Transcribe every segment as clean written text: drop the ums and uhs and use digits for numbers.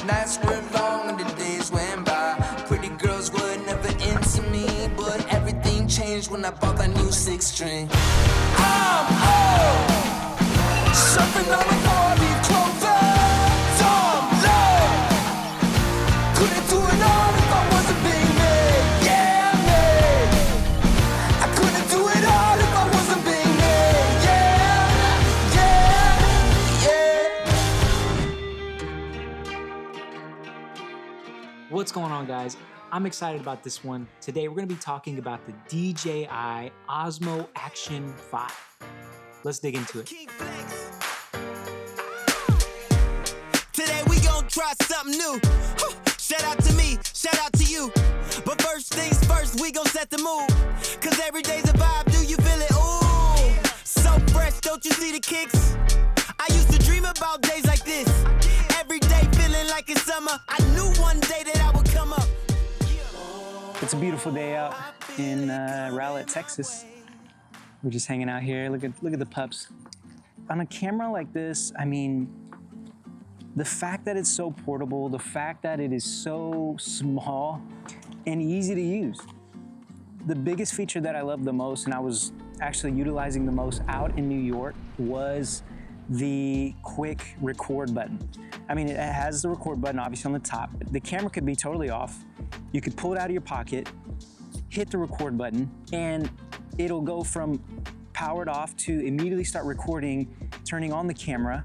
nights were long and the days went by. Pretty girls were never into me, but everything changed when I bought that new 6-string. I'm home, surfing on a four-leaf clover. Dumb love, couldn't do it all if I wasn't being made. Yeah, made. I couldn't do it all if I wasn't being made. Yeah, yeah, yeah. What's going on, guys? I'm excited about this one. Today we're going to be talking about the DJI Osmo Action 5. Let's dig into it. Today we gon' try something new. Shout out to me, shout out to you. But first things first, we gon' set the mood. Cause every day's a vibe, do you feel it? Ooh, so fresh, don't you see the kicks? I used to dream about days like this. Every day feeling like it's summer. I knew one day that I would come up. It's a beautiful day out in Rowlett, Texas. We're just hanging out here. Look at the pups. On a camera like this, I mean, the fact that it's so portable, the fact that it is so small and easy to use. The biggest feature that I love the most, and I was actually utilizing the most out in New York, was the quick record button. I mean, it has the record button obviously on the top. The camera could be totally off. You could pull it out of your pocket, hit the record button, and it'll go from powered off to immediately start recording, turning on the camera.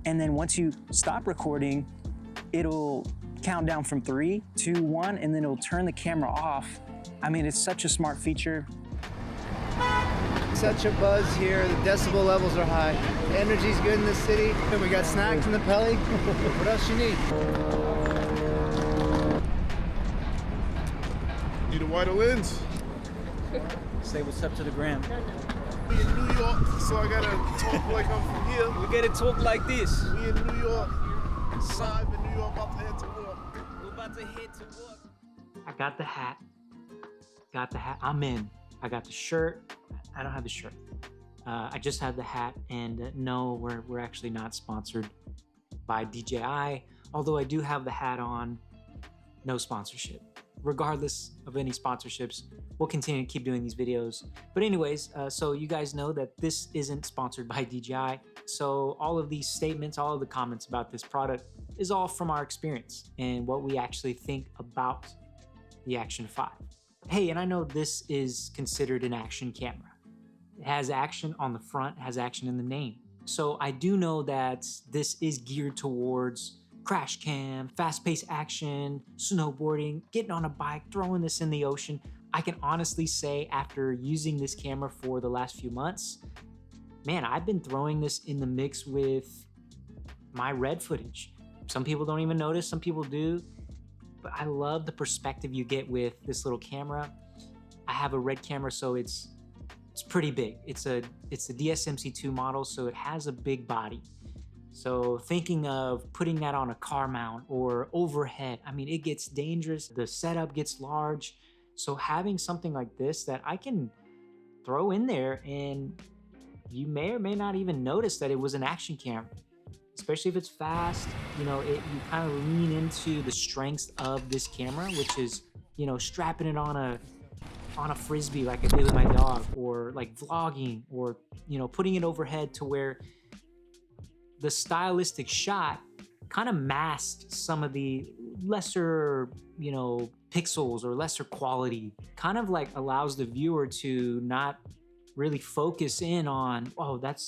And then once you stop recording, it'll count down from 3, 2, 1, and then it'll turn the camera off. I mean, it's such a smart feature. Such a buzz here, the decibel levels are high. The energy's good in the city, and we got snacks in the belly. What else you need? Need a wider lens? Say what's up to the gram. We in New York, so I gotta talk like I'm from here. We gotta talk like this. We in New York, live in New York, about to head to work. We're about to head to work. I got the hat. I'm in. I got the shirt. I don't have the shirt. I just have the hat, and no, we're actually not sponsored by DJI. Although I do have the hat on, no sponsorship. Regardless of any sponsorships, we'll continue to keep doing these videos. But anyways, so you guys know that this isn't sponsored by DJI. So all of these statements, all of the comments about this product is all from our experience and what we actually think about the Action 5. Hey, and I know this is considered an action camera. It has action on the front, has action in the name. So I do know that this is geared towards crash cam, fast-paced action, snowboarding, getting on a bike, throwing this in the ocean. I can honestly say after using this camera for the last few months, man, I've been throwing this in the mix with my red footage. Some people don't even notice, some people do, but I love the perspective you get with this little camera. I have a red camera, so it's pretty big. It's the DSMC2 model, so it has a big body. So thinking of putting that on a car mount or overhead, I mean, it gets dangerous. The setup gets large. So having something like this that I can throw in there and you may or may not even notice that it was an action camera, especially if it's fast. You know, you kind of lean into the strengths of this camera, which is, you know, strapping it on a Frisbee like I did with my dog, or like vlogging, or, you know, putting it overhead to where the stylistic shot kind of masked some of the lesser, you know, pixels or lesser quality, kind of like allows the viewer to not really focus in on, oh, that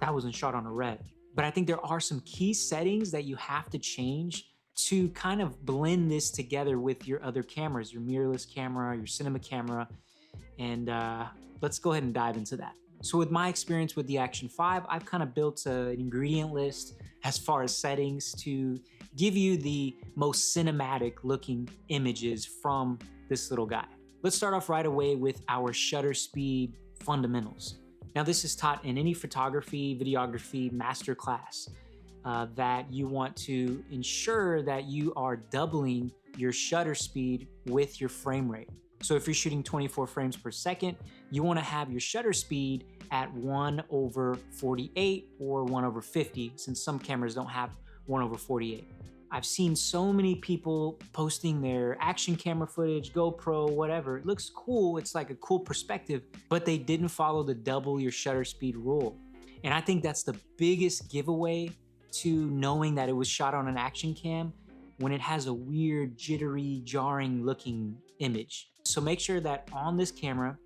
wasn't shot on a red. But I think there are some key settings that you have to change to kind of blend this together with your other cameras, your mirrorless camera, your cinema camera. And let's go ahead and dive into that. So with my experience with the Action 5, I've kind of built an ingredient list as far as settings to give you the most cinematic looking images from this little guy. Let's start off right away with our shutter speed fundamentals. Now this is taught in any photography, videography masterclass that you want to ensure that you are doubling your shutter speed with your frame rate. So if you're shooting 24 frames per second, you want to have your shutter speed at 1/48 or 1/50, since some cameras don't have 1/48. I've seen so many people posting their action camera footage, GoPro, whatever. It looks cool, it's like a cool perspective, but they didn't follow the double your shutter speed rule. And I think that's the biggest giveaway to knowing that it was shot on an action cam, when it has a weird, jittery, jarring looking image. So make sure that on this camera,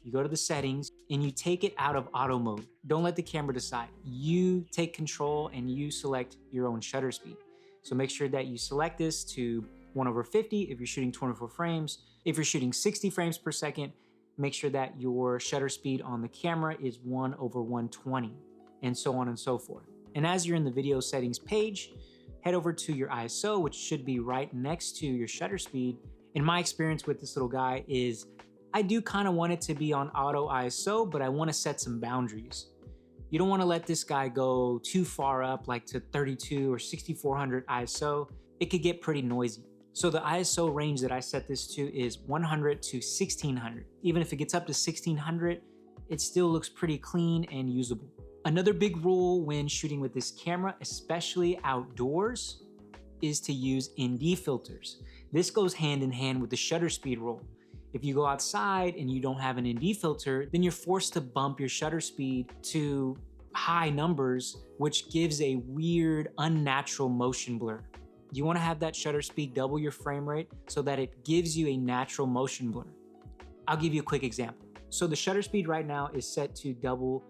you go to the settings and you take it out of auto mode. Don't let the camera decide. You take control and you select your own shutter speed. So make sure that you select this to 1/50 if you're shooting 24 frames. If you're shooting 60 frames per second, make sure that your shutter speed on the camera is 1/120, and so on and so forth. And as you're in the video settings page, head over to your ISO, which should be right next to your shutter speed. And my experience with this little guy is I do kind of want it to be on auto ISO, but I want to set some boundaries. You don't want to let this guy go too far up, like to 32 or 6400 ISO. It could get pretty noisy. So the ISO range that I set this to is 100 to 1600. Even if it gets up to 1600, it still looks pretty clean and usable. Another big rule when shooting with this camera, especially outdoors, is to use ND filters. This goes hand in hand with the shutter speed rule. If you go outside and you don't have an ND filter, then you're forced to bump your shutter speed to high numbers, which gives a weird, unnatural motion blur. You want to have that shutter speed double your frame rate so that it gives you a natural motion blur. I'll give you a quick example. So the shutter speed right now is set to double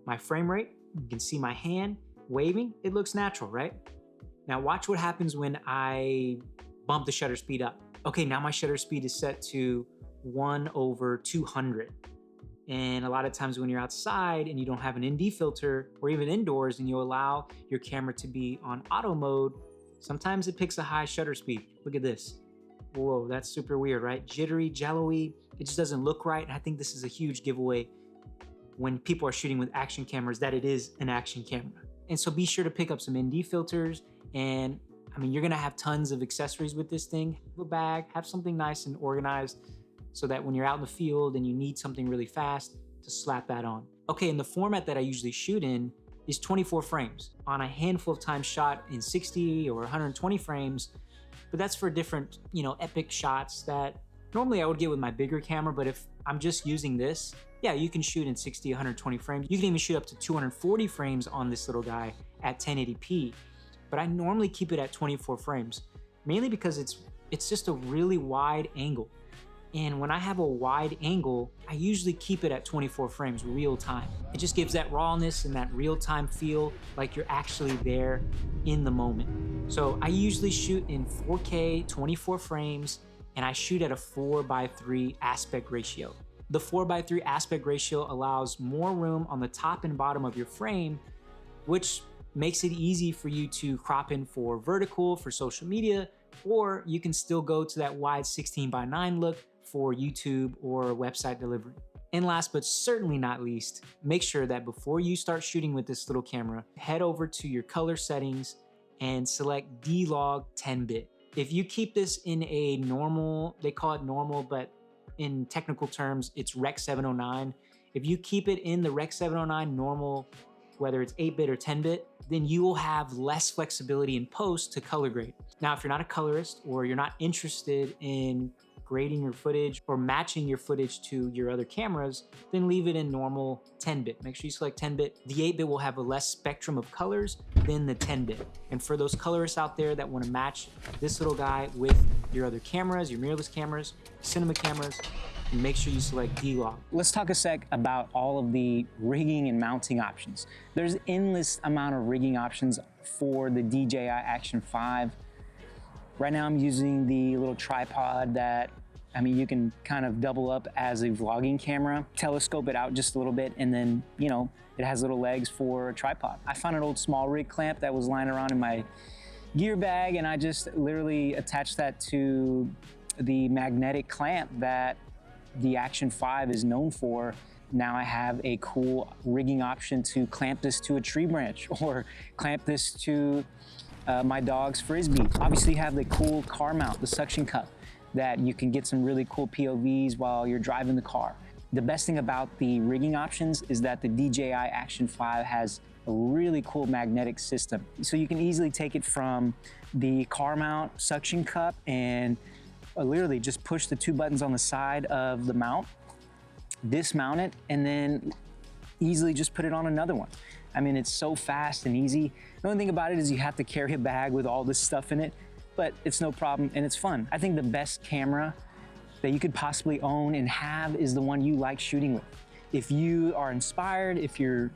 my frame rate. You can see my hand waving. It looks natural, right? Now watch what happens when I bump the shutter speed up. Okay, now my shutter speed is set to 1/200. And a lot of times when you're outside and you don't have an ND filter, or even indoors and you allow your camera to be on auto mode, sometimes it picks a high shutter speed. Look at this. Whoa, that's super weird, right? Jittery, jello-y, it just doesn't look right. And I think this is a huge giveaway when people are shooting with action cameras that it is an action camera. And so be sure to pick up some ND filters. And I mean, you're gonna have tons of accessories with this thing. Have a bag, have something nice and organized so that when you're out in the field and you need something really fast, to slap that on. Okay, and the format that I usually shoot in is 24 frames. On a handful of times shot in 60 or 120 frames, but that's for different, epic shots that normally I would get with my bigger camera, but if I'm just using this, yeah, you can shoot in 60, 120 frames. You can even shoot up to 240 frames on this little guy at 1080p. But I normally keep it at 24 frames, mainly because it's just a really wide angle. And when I have a wide angle, I usually keep it at 24 frames real time. It just gives that rawness and that real time feel like you're actually there in the moment. So I usually shoot in 4K, 24 frames, and I shoot at a 4:3 aspect ratio. The 4:3 aspect ratio allows more room on the top and bottom of your frame, which makes it easy for you to crop in for vertical, for social media, or you can still go to that wide 16:9 look for YouTube or website delivery. And last but certainly not least, make sure that before you start shooting with this little camera, head over to your color settings and select D-Log 10-bit. If you keep this in a normal, they call it normal, but in technical terms, it's Rec 709. If you keep it in the Rec 709 normal, whether it's 8-bit or 10-bit, then you will have less flexibility in post to color grade. Now, if you're not a colorist or you're not interested in grading your footage or matching your footage to your other cameras, then leave it in normal 10-bit. Make sure you select 10-bit. The 8-bit will have a less spectrum of colors than the 10-bit. And for those colorists out there that want to match this little guy with your other cameras, your mirrorless cameras, cinema cameras, make sure you select D-Log. Let's talk a sec about all of the rigging and mounting options. There's endless amount of rigging options for the DJI Action 5. Right now I'm using the little tripod that, you can kind of double up as a vlogging camera, telescope it out just a little bit, and then, it has little legs for a tripod. I found an old small rig clamp that was lying around in my gear bag, and I just literally attached that to the magnetic clamp that the Action 5 is known for. Now I have a cool rigging option to clamp this to a tree branch or clamp this to my dog's Frisbee. Obviously you have the cool car mount, the suction cup, that you can get some really cool POVs while you're driving the car. The best thing about the rigging options is that the DJI Action 5 has a really cool magnetic system. So you can easily take it from the car mount suction cup and literally just push the 2 buttons on the side of the mount, dismount it, and then easily just put it on another one. I mean, it's so fast and easy. The only thing about it is you have to carry a bag with all this stuff in it, but it's no problem and it's fun. I think the best camera that you could possibly own and have is the one you like shooting with. If you are inspired, if you're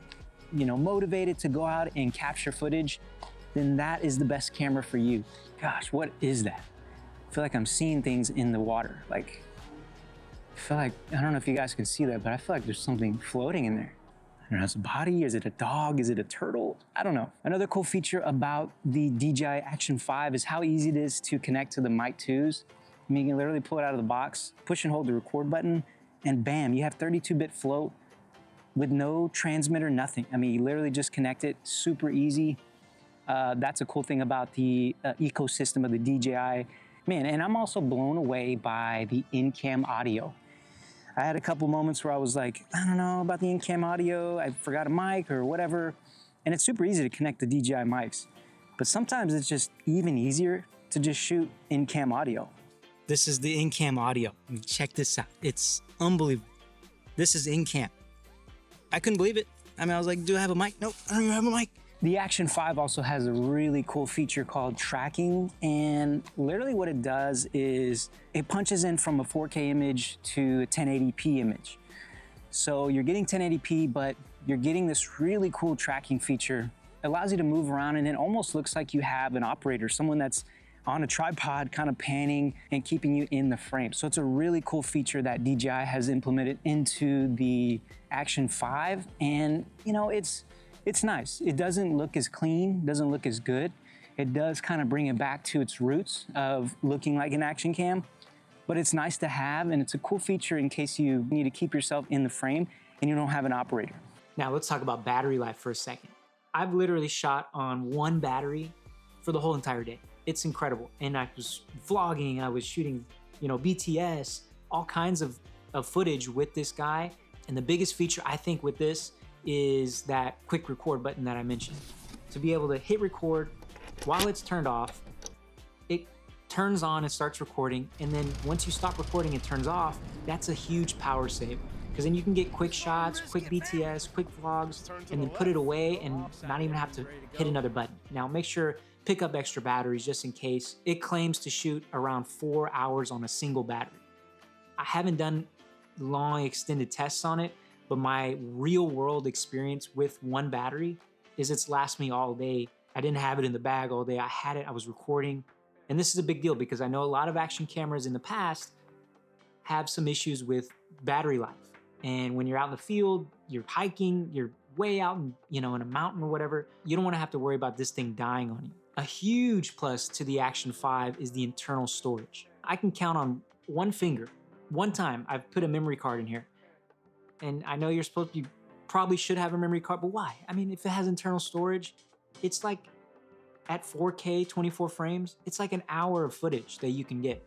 motivated to go out and capture footage, then that is the best camera for you. Gosh, what is that? I feel like I'm seeing things in the water. Like, I don't know if you guys can see that, but I feel like there's something floating in there. I don't know, is it a body? Is it a dog? Is it a turtle? I don't know. Another cool feature about the DJI Action 5 is how easy it is to connect to the Mic 2s. I mean, you can literally pull it out of the box, push and hold the record button, and bam, you have 32-bit float with no transmitter, nothing. I mean, you literally just connect it, super easy. That's a cool thing about the ecosystem of the DJI. Man, and I'm also blown away by the in-cam audio. I had a couple moments where I was like, I don't know about the in-cam audio, I forgot a mic or whatever, and it's super easy to connect the DJI mics. But sometimes it's just even easier to just shoot in-cam audio. This is the in-cam audio. Check this out. It's unbelievable. This is in-cam. I couldn't believe it. I mean, I was like, do I have a mic? Nope, I don't even have a mic. The Action 5 also has a really cool feature called tracking, and literally what it does is it punches in from a 4K image to a 1080p image. So you're getting 1080p, but you're getting this really cool tracking feature. It allows you to move around, and it almost looks like you have an operator, someone that's on a tripod kind of panning and keeping you in the frame. So it's a really cool feature that DJI has implemented into the Action 5, and it's nice. It doesn't look as clean, doesn't look as good. It does kind of bring it back to its roots of looking like an action cam, but it's nice to have, and it's a cool feature in case you need to keep yourself in the frame and you don't have an operator. Now let's talk about battery life for a second. I've literally shot on one battery for the whole entire day. It's incredible. And I was vlogging, I was shooting, BTS, all kinds of footage with this guy. And the biggest feature I think with this is that quick record button that I mentioned. To be able to hit record while it's turned off, it turns on and starts recording, and then once you stop recording it turns off, that's a huge power save. Because then you can get quick shots, quick BTS, quick vlogs, and then put it away and not even have to hit another button. Now make sure, pick up extra batteries just in case. It claims to shoot around 4 hours on a single battery. I haven't done long extended tests on it, but my real world experience with one battery is it's last me all day. I didn't have it in the bag all day. I had it, I was recording. And this is a big deal because I know a lot of action cameras in the past have some issues with battery life. And when you're out in the field, you're hiking, you're way out in a mountain or whatever, you don't want to have to worry about this thing dying on you. A huge plus to the Action 5 is the internal storage. I can count on one finger. One time I've put a memory card in here. And I know you probably should have a memory card, but why? I mean, if it has internal storage, it's like at 4K, 24 frames, it's like an hour of footage that you can get.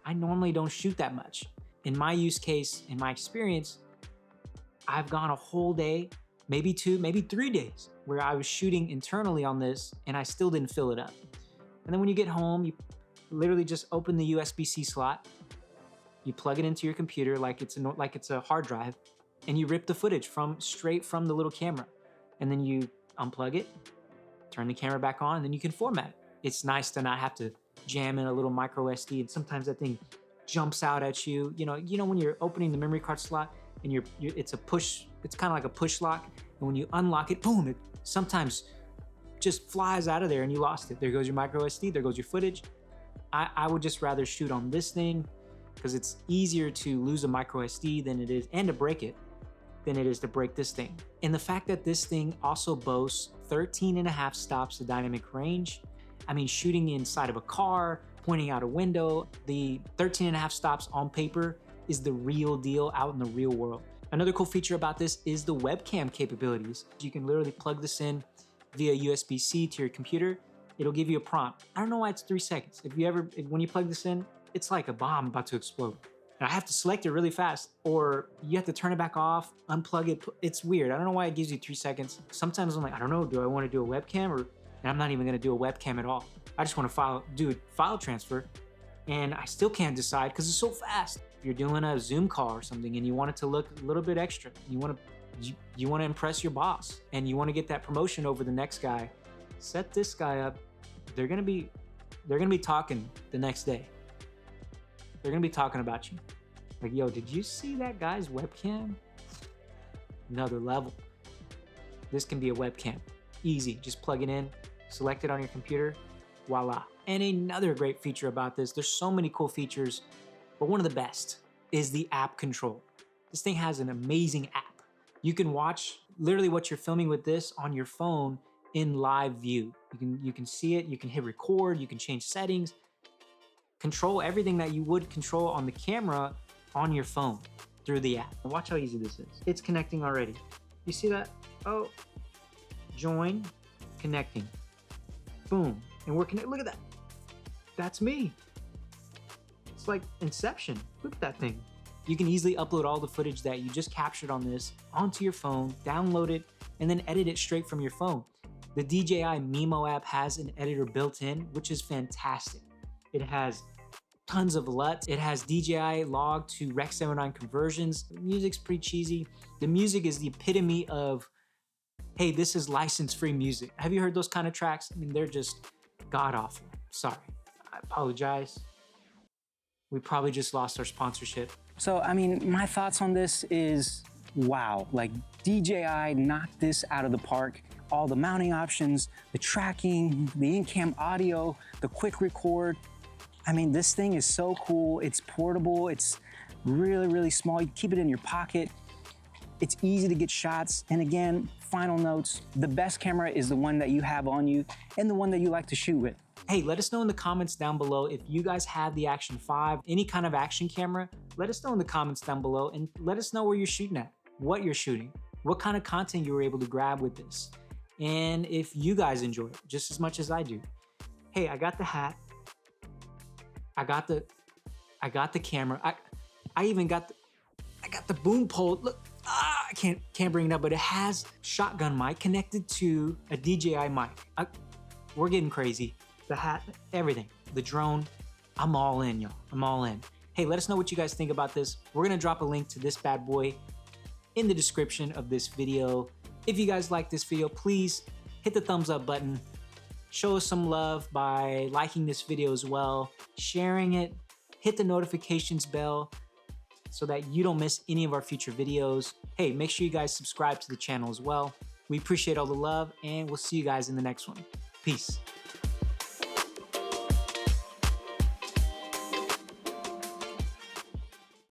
I normally don't shoot that much. In my use case, in my experience, I've gone a whole day, maybe 2, maybe 3 days, where I was shooting internally on this and I still didn't fill it up. And then when you get home, you literally just open the USB-C slot, you plug it into your computer like it's a hard drive, and you rip the footage straight from the little camera. And then you unplug it, turn the camera back on, and then you can format it. It's nice to not have to jam in a little micro SD, and sometimes that thing jumps out at you. You know when you're opening the memory card slot and it's kind of like a push lock, and when you unlock it, boom, it sometimes just flies out of there and you lost it. There goes your micro SD, there goes your footage. I would just rather shoot on this thing because it's easier to lose a micro SD than it is, and to break it, than it is to break this thing. And the fact that this thing also boasts 13.5 stops of dynamic range. I mean, shooting inside of a car, pointing out a window, the 13.5 stops on paper is the real deal out in the real world. Another cool feature about this is the webcam capabilities. You can literally plug this in via USB-C to your computer. It'll give you a prompt. I don't know why it's 3 seconds. When you plug this in, it's like a bomb about to explode. And I have to select it really fast, or you have to turn it back off, unplug it. It's weird. I don't know why it gives you 3 seconds. Sometimes I'm like, I don't know, do I want to do a webcam, or, and I'm not even going to do a webcam at all. I just want to do a file transfer, and I still can't decide because it's so fast. If you're doing a Zoom call or something and you want it to look a little bit extra, you want to impress your boss, and you want to get that promotion over the next guy, set this guy up. They're gonna be talking the next day. They're gonna be talking about you. Like, yo, did you see that guy's webcam? Another level. This can be a webcam. Easy, just plug it in, select it on your computer, voila. And another great feature about this, there's so many cool features, but one of the best is the app control. This thing has an amazing app. You can watch literally what you're filming with this on your phone in live view. You can see it, you can hit record, you can change settings, control everything that you would control on the camera on your phone through the app. Watch how easy this is. It's connecting already. You see that? Oh, join, connecting. Boom, and we're connected. Look at that. That's me. It's like Inception. Look at that thing. You can easily upload all the footage that you just captured on this onto your phone, download it, and then edit it straight from your phone. The DJI Mimo app has an editor built in, which is fantastic. It has tons of LUTs. It has DJI log to Rec 79 conversions. The music's pretty cheesy. The music is the epitome of, hey, this is license-free music. Have you heard those kind of tracks? I mean, they're just god-awful. Sorry, I apologize. We probably just lost our sponsorship. So, I mean, my thoughts on this is, wow, like DJI knocked this out of the park. All the mounting options, the tracking, the in-cam audio, the quick record. I mean, this thing is so cool. It's portable. It's really, really small. You keep it in your pocket. It's easy to get shots. And again, final notes, the best camera is the one that you have on you and the one that you like to shoot with. Hey, let us know in the comments down below if you guys have the Action 5, any kind of action camera. Let us know in the comments down below, and let us know where you're shooting at, what you're shooting, what kind of content you were able to grab with this. And if you guys enjoy it just as much as I do. Hey, I got the hat. I got the camera. I even got the boom pole. Look, I can't bring it up, but it has shotgun mic connected to a DJI mic. We're getting crazy. The hat, everything, the drone, I'm all in, y'all. I'm all in. Hey, let us know what you guys think about this. We're gonna drop a link to this bad boy in the description of this video. If you guys like this video, please hit the thumbs up button. Show us some love by liking this video as well, sharing it, hit the notifications bell so that you don't miss any of our future videos. Hey, make sure you guys subscribe to the channel as well. We appreciate all the love, and we'll see you guys in the next one. Peace.